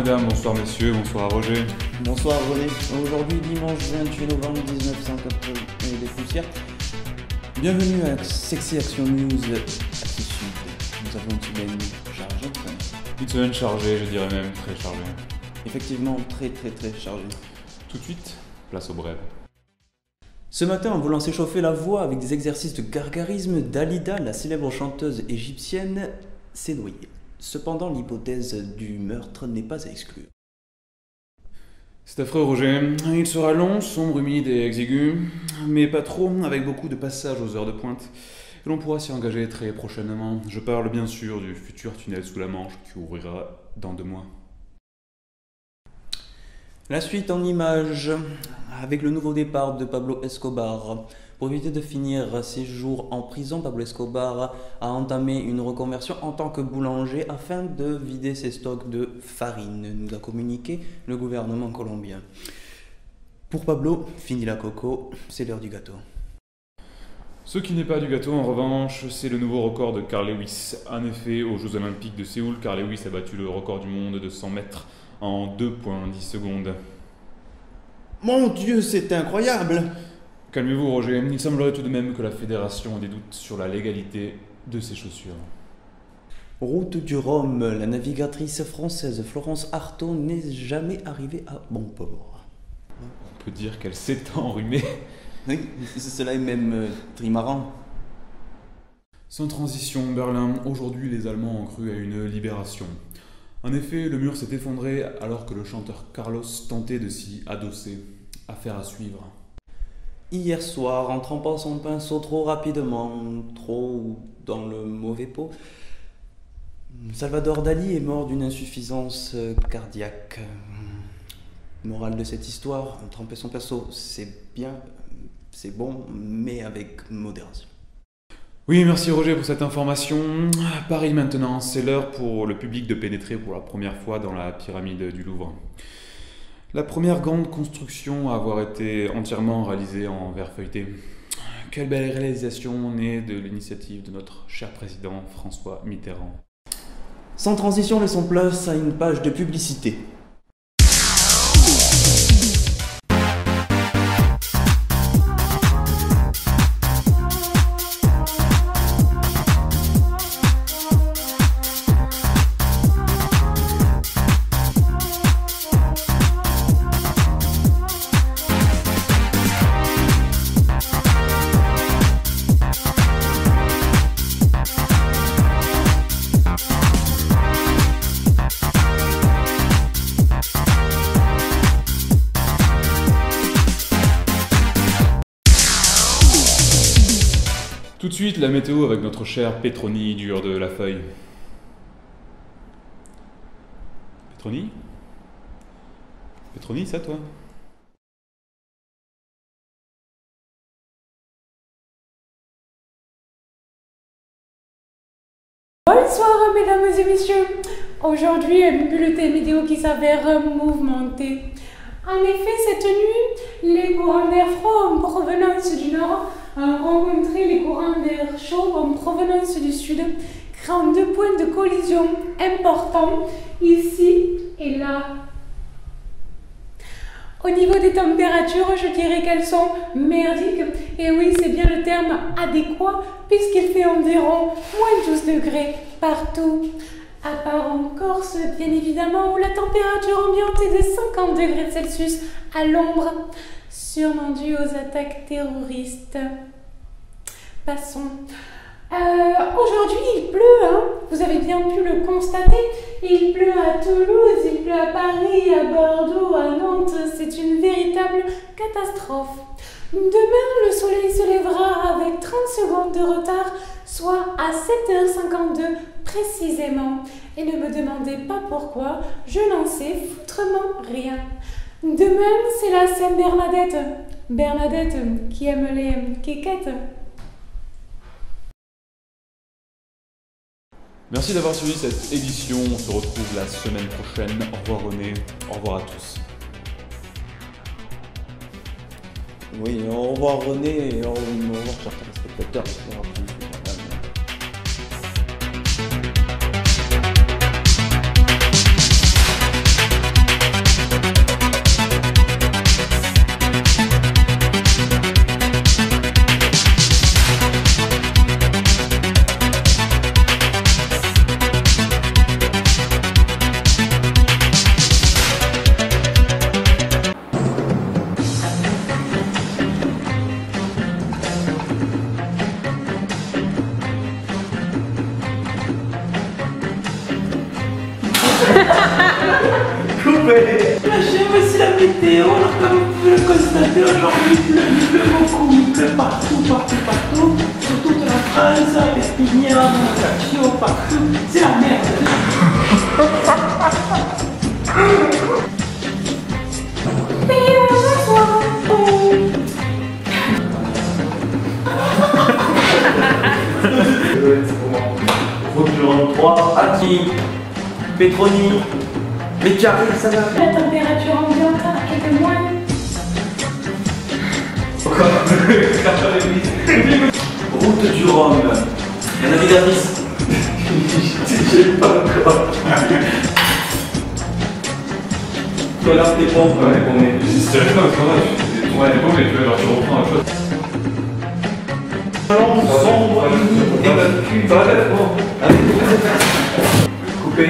mesdames, bonsoir messieurs, bonsoir Roger. Bonsoir René. Aujourd'hui, dimanche 28 novembre 1980 et des poussières. Bienvenue à Sexy Action News Actu Sud. Nous avons une semaine chargée. Une semaine chargée, je dirais même très chargée. Effectivement, très chargée. Tout de suite, place au brève. Ce matin, en voulant s'échauffer la voix avec des exercices de gargarisme, Dalida, la célèbre chanteuse égyptienne, s'est noyée. Cependant, l'hypothèse du meurtre n'est pas à exclure. C'est affreux Roger, il sera long, sombre, humide et exigu, mais pas trop, avec beaucoup de passages aux heures de pointe. Et l'on pourra s'y engager très prochainement. Je parle bien sûr du futur tunnel sous la Manche qui ouvrira dans 2 mois. La suite en images, avec le nouveau départ de Pablo Escobar. Pour éviter de finir ses jours en prison, Pablo Escobar a entamé une reconversion en tant que boulanger afin de vider ses stocks de farine, nous a communiqué le gouvernement colombien. Pour Pablo, fini la coco, c'est l'heure du gâteau. Ce qui n'est pas du gâteau, en revanche, c'est le nouveau record de Carl Lewis. En effet, aux Jeux Olympiques de Séoul, Carl Lewis a battu le record du monde de 100 mètres en 2,10 secondes. Mon Dieu, c'est incroyable! Calmez-vous Roger, il semblerait tout de même que la fédération ait des doutes sur la légalité de ces chaussures. Route du Rhum, la navigatrice française Florence Artaud n'est jamais arrivée à bon port. On peut dire qu'elle s'est enrhumée. Oui, cela est même trimarrant. Sans transition, Berlin, aujourd'hui les Allemands ont cru à une libération. En effet, le mur s'est effondré alors que le chanteur Carlos tentait de s'y adosser. Affaire à suivre. Hier soir, en trempant son pinceau trop rapidement, trop dans le mauvais pot, Salvador Dali est mort d'une insuffisance cardiaque. Morale de cette histoire, tremper son pinceau, c'est bien, c'est bon, mais avec modération. Oui, merci Roger pour cette information. Pareil maintenant, c'est l'heure pour le public de pénétrer pour la première fois dans la pyramide du Louvre. La première grande construction à avoir été entièrement réalisée en verre feuilleté. Quelle belle réalisation née de l'initiative de notre cher président François Mitterrand. Sans transition, laissons place à une page de publicité. Tout de suite, la météo avec notre cher Petroni dur de la feuille. Petroni? Petroni, ça toi? Bonsoir mesdames et messieurs, aujourd'hui un bulletin météo qui s'avère mouvementé. En effet, cette nuit, les courants d'air froid en provenance du nord ont rencontré les courants d'air chaud en provenance du sud, créant 2 points de collision importants ici et là. Au niveau des températures, je dirais qu'elles sont merdiques. Et oui, c'est bien le terme adéquat, puisqu'il fait environ moins 12 degrés partout. À part en Corse, bien évidemment, où la température ambiante est de 50 degrés Celsius à l'ombre, sûrement dû aux attaques terroristes. Passons. Aujourd'hui, il pleut, hein. Vous avez bien pu le constater. Il pleut à Toulouse, il pleut à Paris, à Bordeaux, à Nantes. C'est une véritable catastrophe. Demain, le soleil se lèvera avec 30 secondes de retard, soit à 7h52 précisément. Et ne me demandez pas pourquoi, je n'en sais foutrement rien. Demain, c'est la Saint-Bernadette. Bernadette qui aime les quéquettes. Merci d'avoir suivi cette édition. On se retrouve la semaine prochaine. Au revoir René. Au revoir à tous. Oui, au revoir René et au revoir certains spectateurs. plaît. Machin, voici la météo. Alors comme vous pouvez le constater, aujourd'hui il pleut beaucoup, il pleut partout. Sur toute la France, à Perpignan, à Ajaccio, partout. C'est la merde. Route du Rhône 3, Ati, Petroni, mais Carré, ça va. La température ambiante est de moins. Route du Rhum, la navigatrice. J'ai pas encore. Toi là, t'es bon. Ouais, on est. C'est vrai que non, ouais, bon, mais tu reprends la chose. Sombre, et coupé.